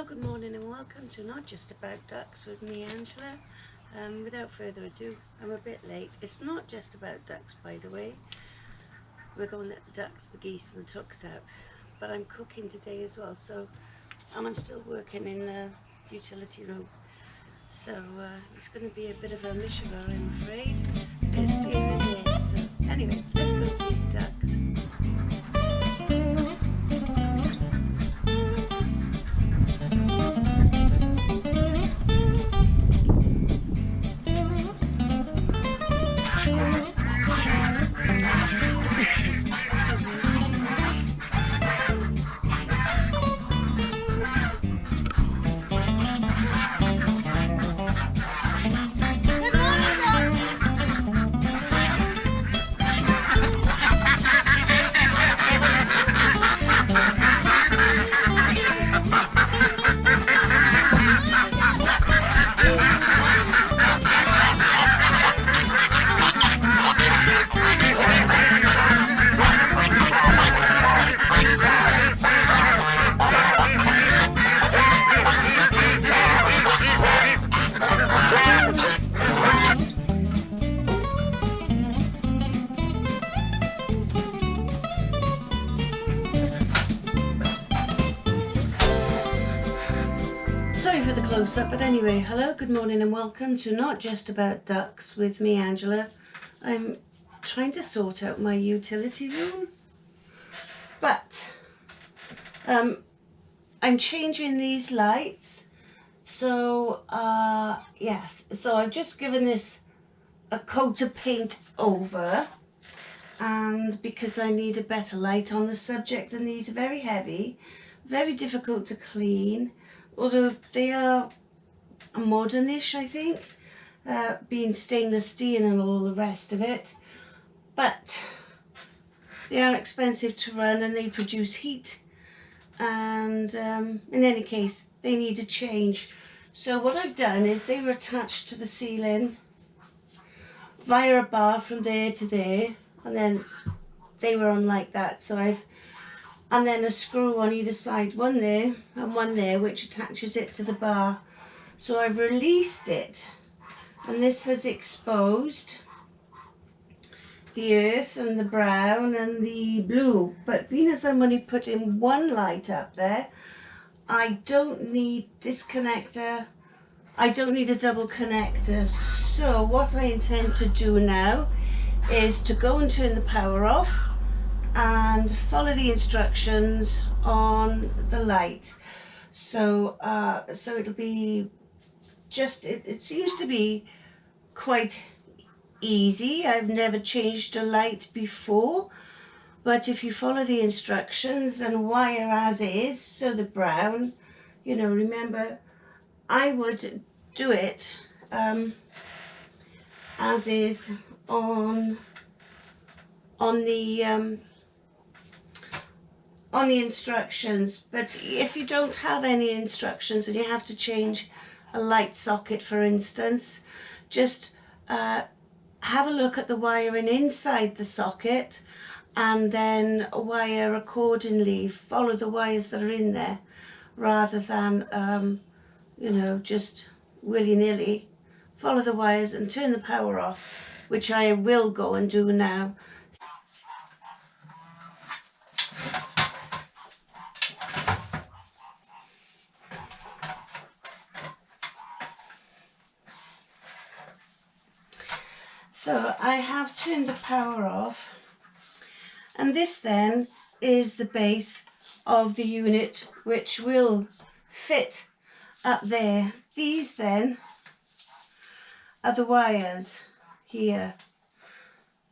Hello, good morning and welcome to Not Just About Ducks with me, Angela. Without further ado, I'm a bit late. It's not just about ducks, by the way. We're going to let the ducks, the geese and the ducks out. But I'm cooking today as well, and I'm still working in the utility room. So it's going to be a bit of a mishmash, I'm afraid. It's here and there. So anyway, let's go and see the ducks. Sorry for the close-up, but anyway, hello, good morning and welcome to Not Just About Ducks with me, Angela. I'm trying to sort out my utility room, but I'm changing these lights. So, yes, so I've just given this a coat of paint over, and because I need a better light on the subject, and these are very heavy, very difficult to clean. Although they are modernish, I think, being stainless steel and all the rest of it. But they are expensive to run and they produce heat. And in any case, they need a change. So what I've done is they were attached to the ceiling via a bar from there to there. And then they were on like that. And then a screw on either side, one there and one there, which attaches it to the bar. So I've released it, and this has exposed the earth and the brown and the blue. But being as I'm only putting one light up there, I don't need this connector. I don't need a double connector. So what I intend to do now is to go and turn the power off and follow the instructions on the light. So so it'll be just, it seems to be quite easy. I've never changed a light before, but if you follow the instructions and wire as is, so the brown, you know, remember I would do it as is on the instructions. But if you don't have any instructions and you have to change a light socket, for instance, just have a look at the wiring inside the socket and then wire accordingly. Follow the wires that are in there rather than you know, just willy-nilly. Follow the wires and turn the power off, which I will go and do now. So I have turned the power off, and this then is the base of the unit which will fit up there. These then are the wires here.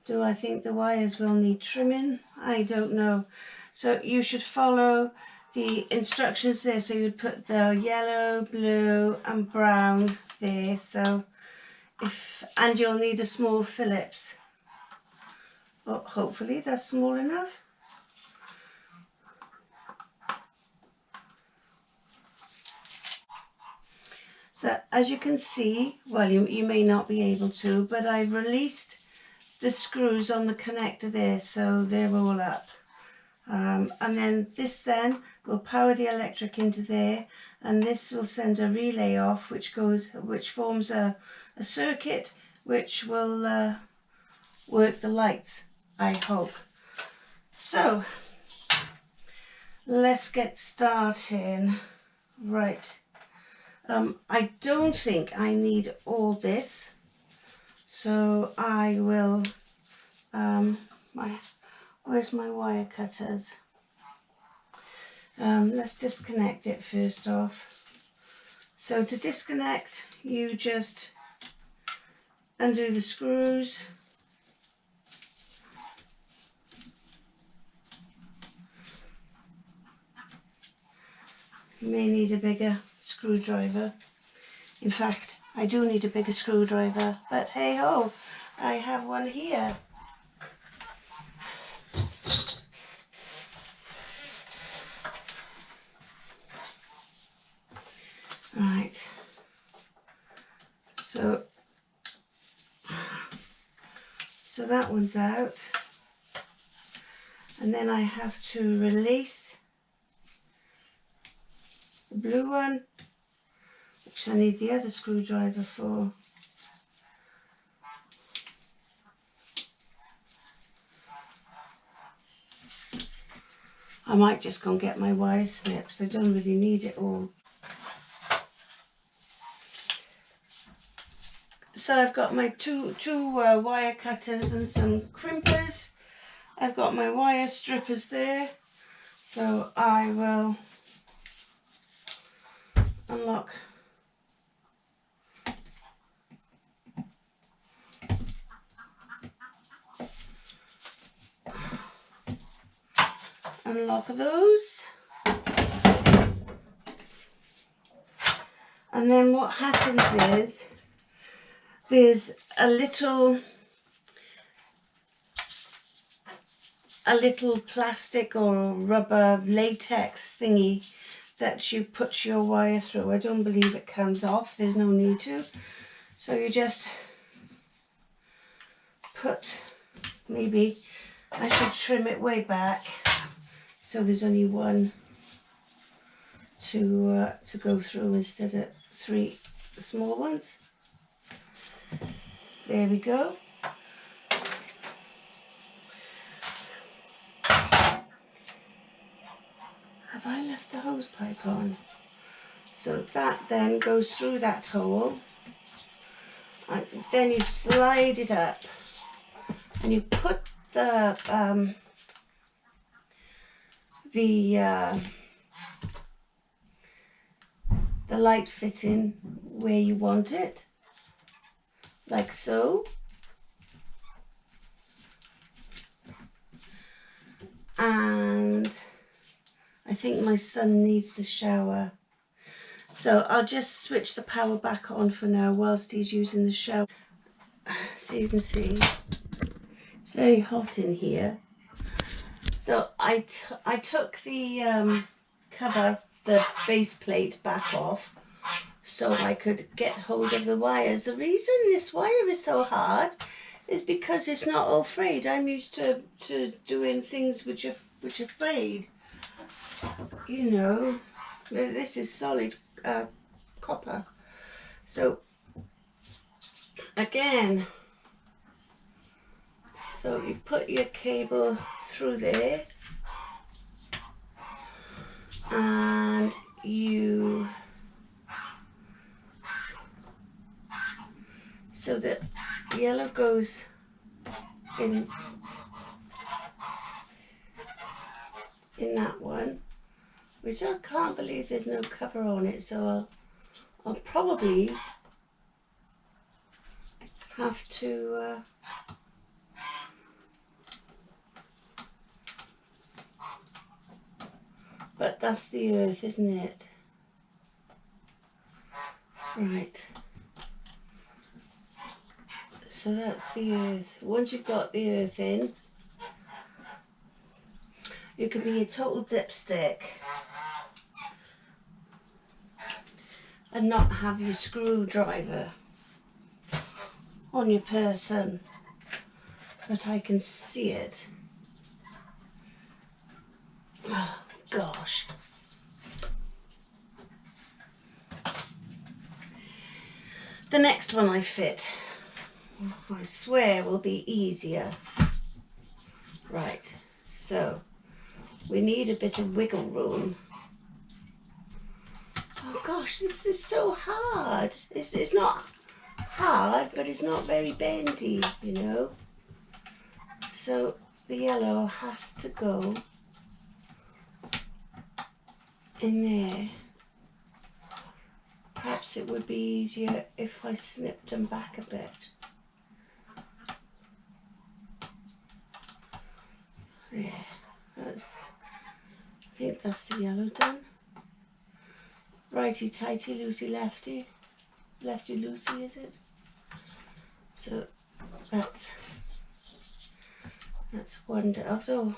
Do I think the wires will need trimming? I don't know. So you should follow the instructions there. So you'd put the yellow, blue and brown there. So and you'll need a small Phillips. Oh, hopefully that's small enough. So as you can see, well, you may not be able to, but I've released the screws on the connector there, so they're all up. And then this then will power the electric into there, and this will send a relay off which forms a circuit which will work the lights, I hope. So let's get started. Right, I don't think I need all this, so I will where's my wire cutters? Let's disconnect it first off. So to disconnect, you just undo the screws. You may need a bigger screwdriver. In fact, I do need a bigger screwdriver, but hey ho, I have one here. Right, so that one's out, and then I have to release the blue one, which I need the other screwdriver for. I might just go and get my wire snips, I don't really need it all. So I've got my two wire cutters and some crimpers. I've got my wire strippers there, so I will unlock those, and then what happens is there's a little plastic or rubber latex thingy that you put your wire through. I don't believe it comes off, there's no need to. So you just put, maybe I should trim it way back so there's only one to go through instead of 3 small ones. There we go. Have I left the hose pipe on? So that then goes through that hole, and then you slide it up and you put the light fitting where you want it, like so. And I think my son needs the shower, so I'll just switch the power back on for now whilst he's using the shower. So you can see it's very hot in here. So I took the cover, the base plate back off so I could get hold of the wires. The reason this wire is so hard is because it's not all frayed. I'm used to doing things which are frayed. You know, this is solid copper. So again, so you put your cable through there, and you, so that yellow goes in that one, which I can't believe there's no cover on it, so I'll probably have to but that's the earth, isn't it? Right, so that's the earth. Once you've got the earth in, you can be a total dipstick and not have your screwdriver on your person, but I can see it. Oh gosh. The next one I fit, I swear, will be easier. Right, so we need a bit of wiggle room. Oh gosh, this is so hard. It's not hard, but it's not very bendy, you know. So the yellow has to go in there. Perhaps it would be easier if I snipped them back a bit. There, I think that's the yellow done. Righty tighty, loosey lefty. Lefty loosey, is it? So that's one. Although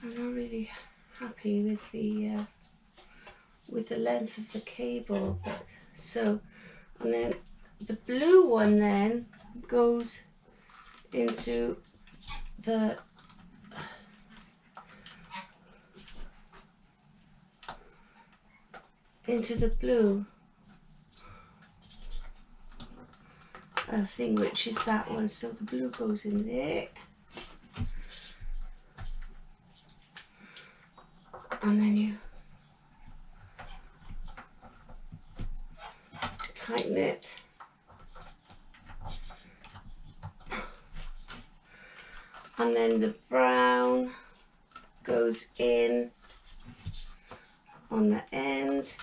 I'm not really happy with the length of the cable, but so, and then the blue one then goes into the blue thing, which is that one. So the blue goes in there, and then you tighten it, and then the brown goes in on the end.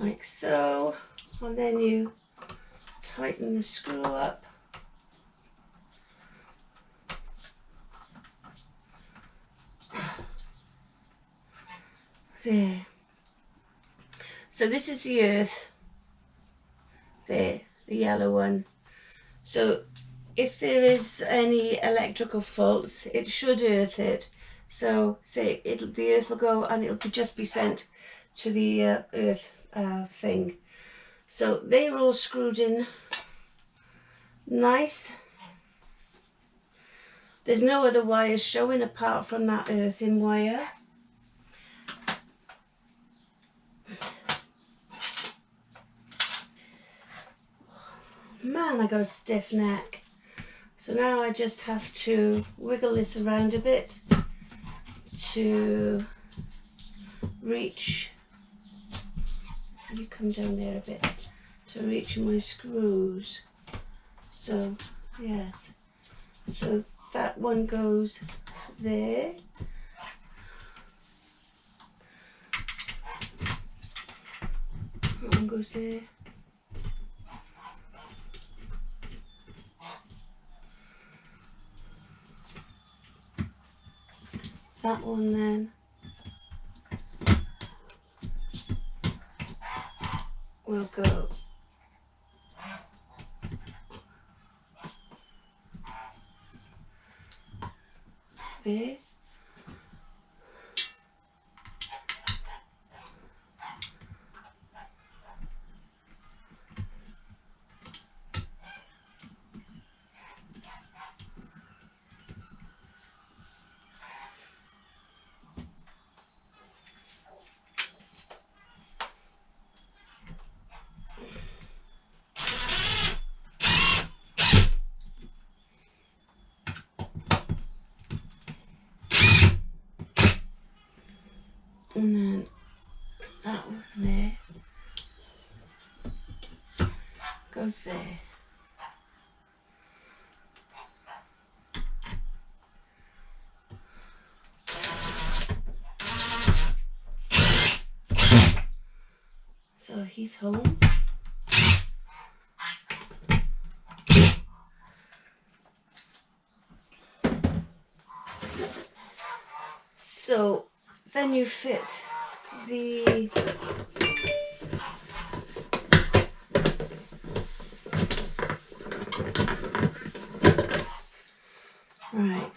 Like so, and then you tighten the screw up. There. So this is the earth. There, the yellow one. So if there is any electrical faults, it should earth it. So say the earth will go and it'll just be sent to the earth thing. So they were all screwed in nice. There's no other wires showing apart from that earthing wire. Man, I got a stiff neck. So now I just have to wiggle this around a bit to reach. So you come down there a bit to reach my screws. So yes, so that one goes there. That one goes there. That one then will go there. And then that one there goes there. So he's home. So then you fit the right.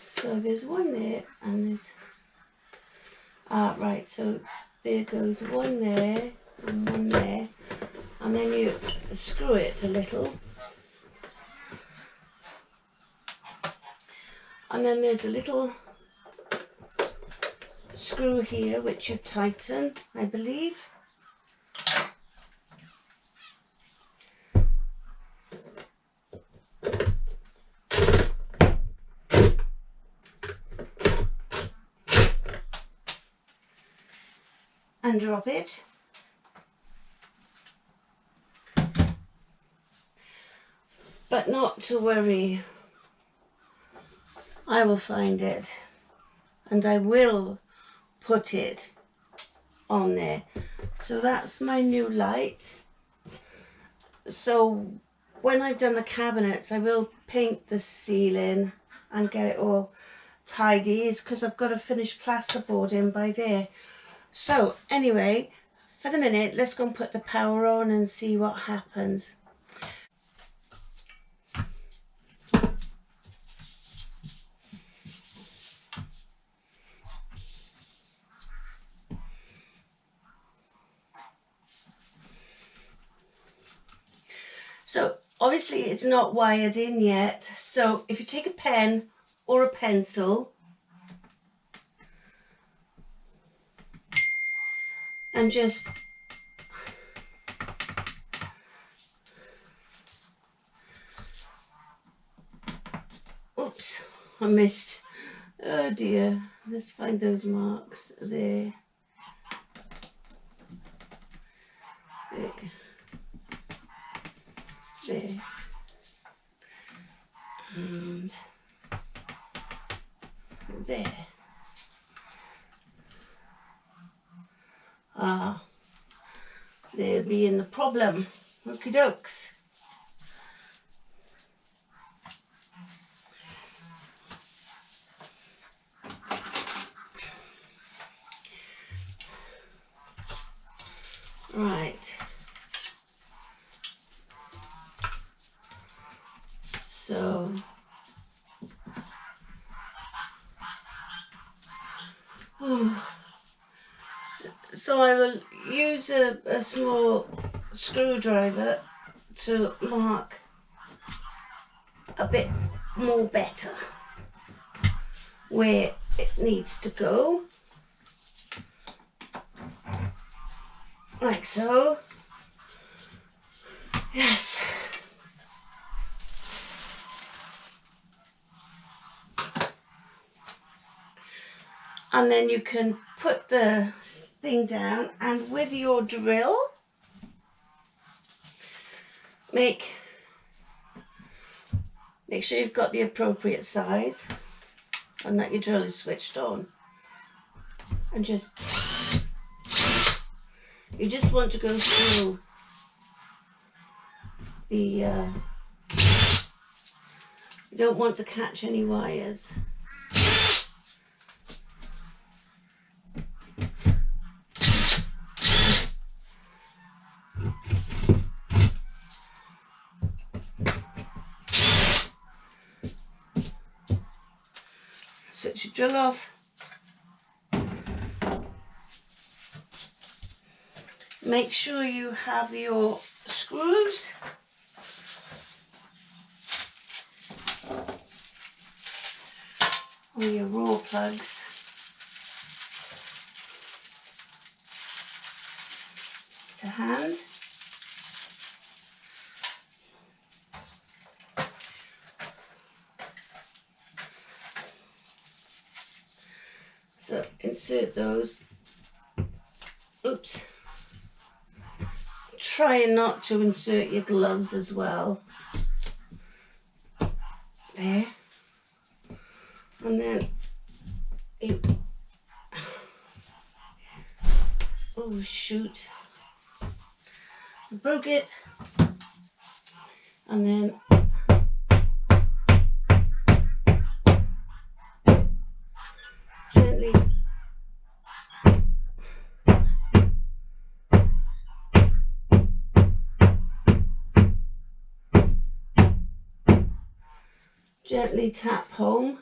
So there's one there and there's right, so there goes one there and one there, and then you screw it a little. And then there's a little screw here which you tighten, I believe. And drop it. But not to worry, I will find it and I will put it on there. So that's my new light. So when I've done the cabinets, I will paint the ceiling and get it all tidy, because I've got to finish plasterboard in by there. So anyway, for the minute, let's go and put the power on and see what happens. So obviously it's not wired in yet. So if you take a pen or a pencil and just oops, I missed. Oh dear. Let's find those marks there. There. There. And there. Ah, there being the problem. Okie dokes. Right. So so I will use a small screwdriver to mark a bit more better where it needs to go, like so. Yes. And then you can put the thing down, and with your drill, make sure you've got the appropriate size and that your drill is switched on. And you just want to go through the, you don't want to catch any wires. Switch your drill off. Make sure you have your screws. Or your raw plugs. To hand. So insert those. Oops. Try not to insert your gloves as well. There. And then you, oh shoot, I broke it. And then gently tap home.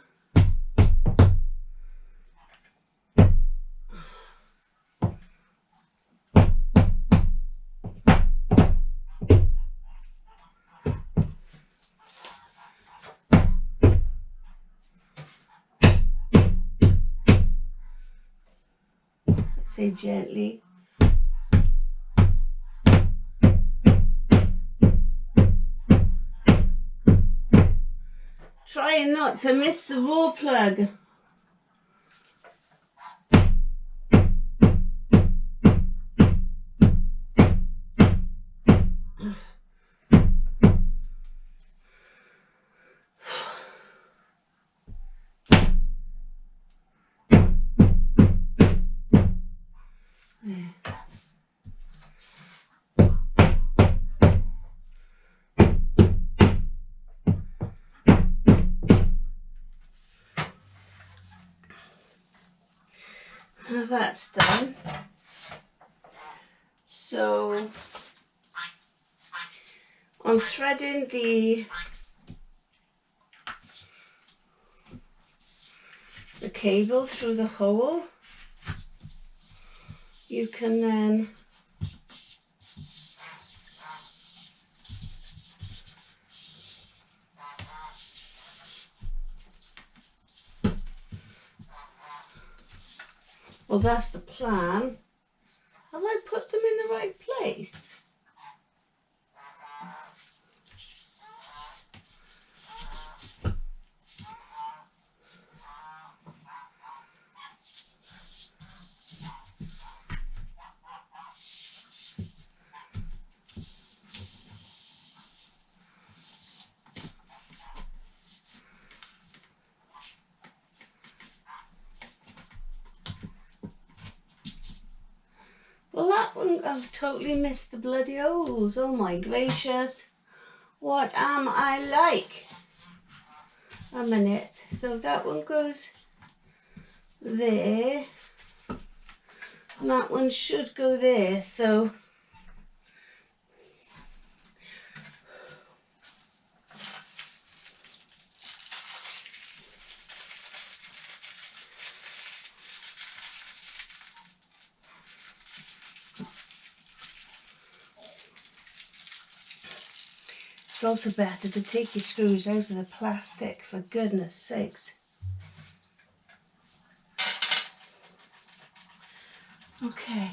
play gently. Trying not to miss the raw plug. Now that's done. So I'm threading the cable through the hole. You can then well, that's the plan. Have I put them in the right place? Well, that one, I've totally missed the bloody holes. Oh my gracious. What am I like? A minute. So that one goes there. And that one should go there. So it's also better to take your screws out of the plastic, for goodness sakes. Okay.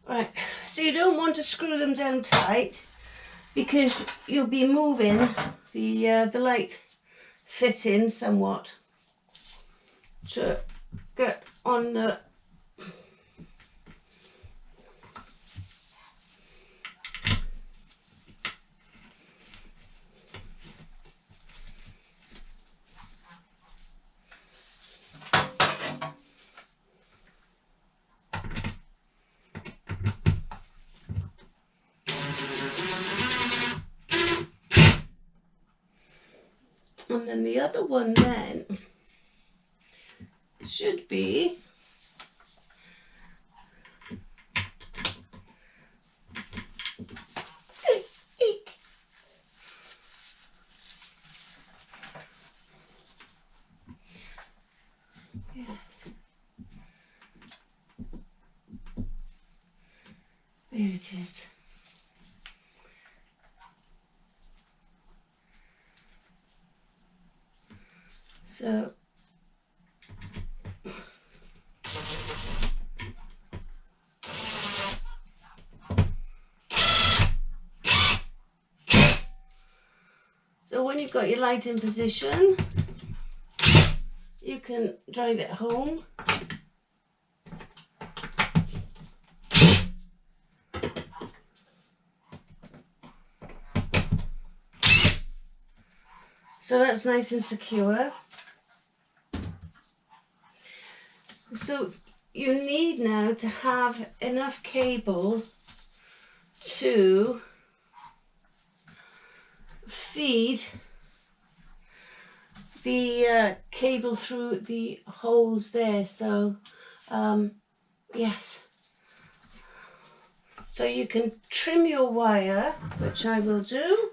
Right, so you don't want to screw them down tight because you'll be moving the light fitting somewhat to get on the and then the other one then should be yes, there it is. So when you've got your light in position, you can drive it home. So that's nice and secure. So you need now to have enough cable to feed the cable through the holes there. So yes, so you can trim your wire, which I will do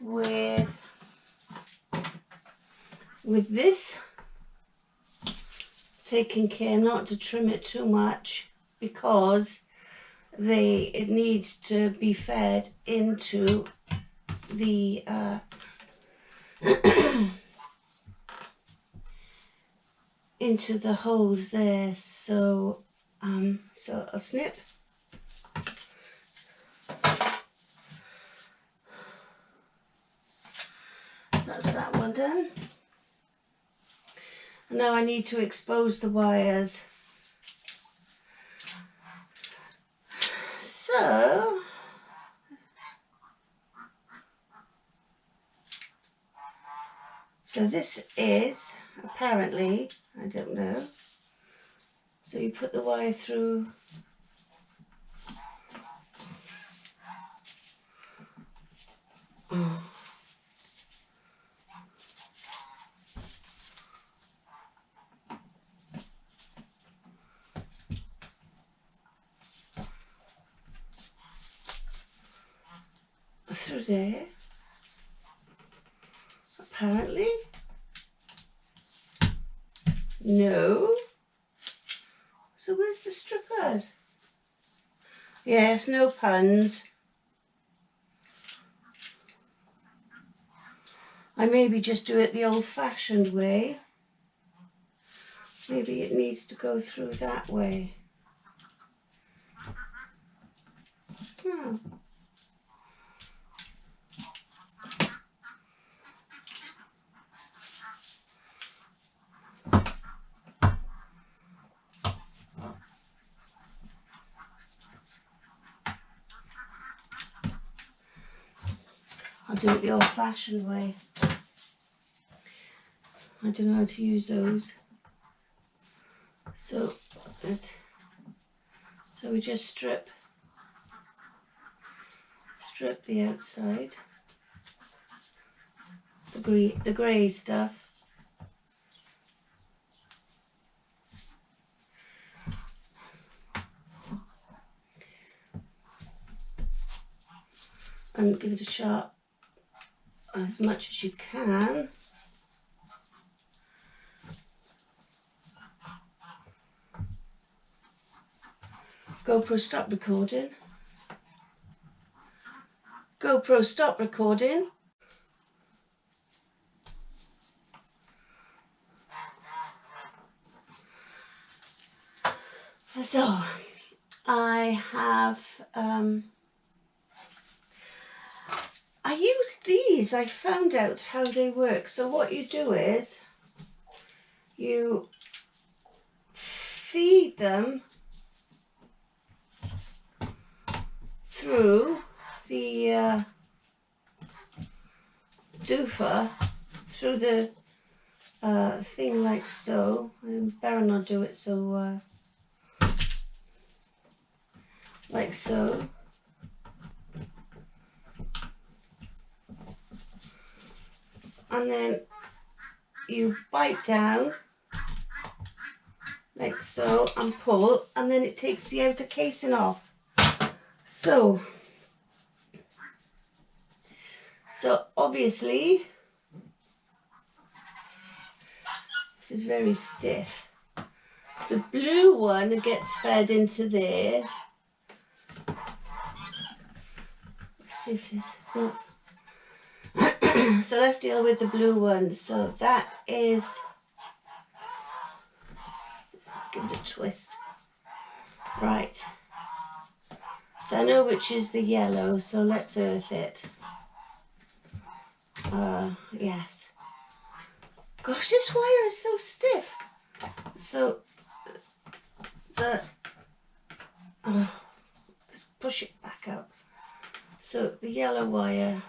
with this, taking care not to trim it too much, because it needs to be fed into the into the holes there. So so I'll snip. So that's that one done. And now I need to expose the wires. So this is apparently, I don't know. So you put the wire through. Through there, apparently. No. So where's the strippers? Yes, no puns. I maybe just do it the old-fashioned way. Maybe it needs to go through that way. Hmm. I'll do it the old-fashioned way. I don't know how to use those. So we just strip the outside, the grey stuff. And give it a sharp as much as you can. GoPro stop recording. GoPro stop recording. So I have I used these. I found out how they work. So what you do is you feed them through the doofer, through the thing like so. I better not do it so like so. And then you bite down like so and pull, and then it takes the outer casing off. So obviously this is very stiff. The blue one gets fed into there. Let's see if this is not. So let's deal with the blue one. So that is, let's give it a twist. Right. So I know which is the yellow, so let's earth it. Yes. Gosh, this wire is so stiff. So let's push it back up. So the yellow wire.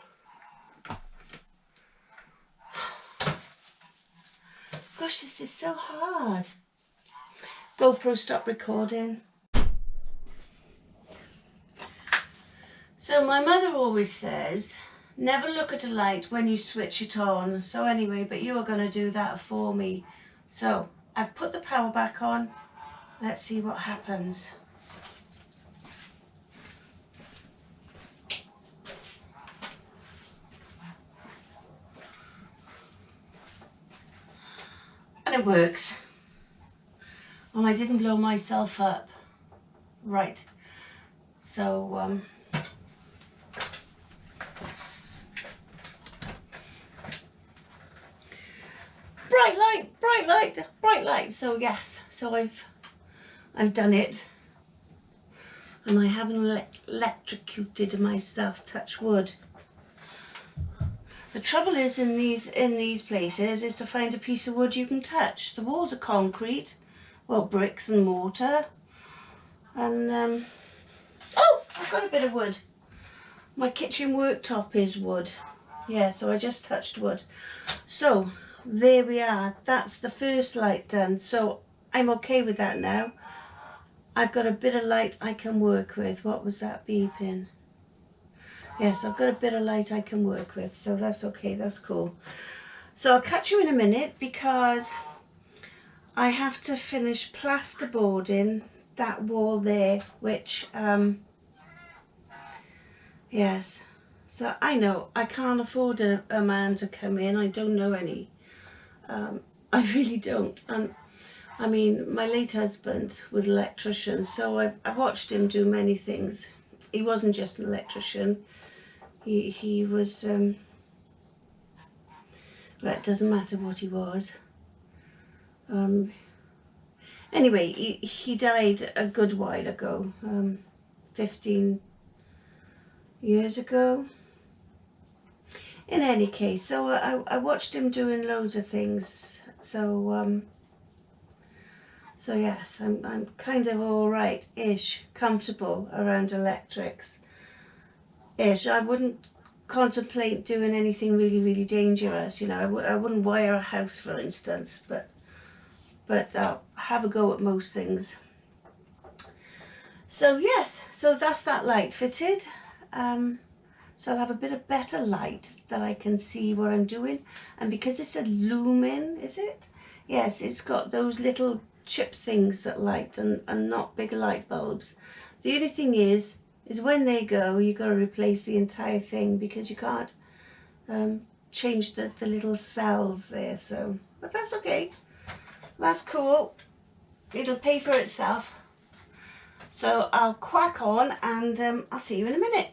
Gosh, this is so hard. GoPro stop recording. So my mother always says, never look at a light when you switch it on. So anyway, but you are going to do that for me. So I've put the power back on. Let's see what happens. And it works. And I didn't blow myself up. Right. So, bright light, bright light, bright light. So yes, so I've done it. And I haven't electrocuted myself, touch wood. The trouble is in these places is to find a piece of wood you can touch. The walls are concrete, well, bricks and mortar. And oh, I've got a bit of wood. My kitchen worktop is wood. Yeah, so I just touched wood. So there we are. That's the first light done. So I'm okay with that now. I've got a bit of light I can work with. What was that beeping? Yes, I've got a bit of light I can work with, so that's okay, that's cool. So I'll catch you in a minute because I have to finish plasterboarding that wall there, which, yes. So I know I can't afford a man to come in, I don't know any. I really don't. And I mean, my late husband was an electrician, so I watched him do many things. He wasn't just an electrician. He was, well, it doesn't matter what he was. Anyway, he died a good while ago, 15 years ago. In any case, so I watched him doing loads of things. So, so yes, I'm kind of all right-ish, comfortable around electrics. Ish. I wouldn't contemplate doing anything really, really dangerous. You know, I wouldn't wire a house, for instance, but I'll have a go at most things. So yes, so that's that light fitted. So I'll have a bit of better light that I can see what I'm doing. And because it's a lumen, is it? Yes, it's got those little chip things that light and not big light bulbs. The only thing is when they go, you've got to replace the entire thing because you can't change the little cells there. So, but that's okay. That's cool. It'll pay for itself. So I'll quack on and I'll see you in a minute.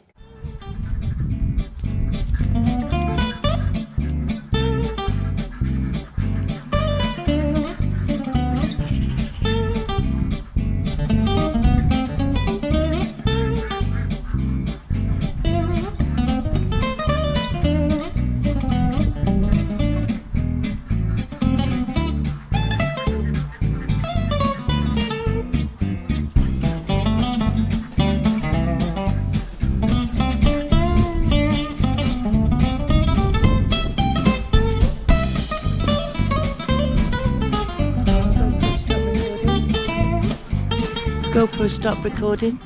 GoPro stop recording.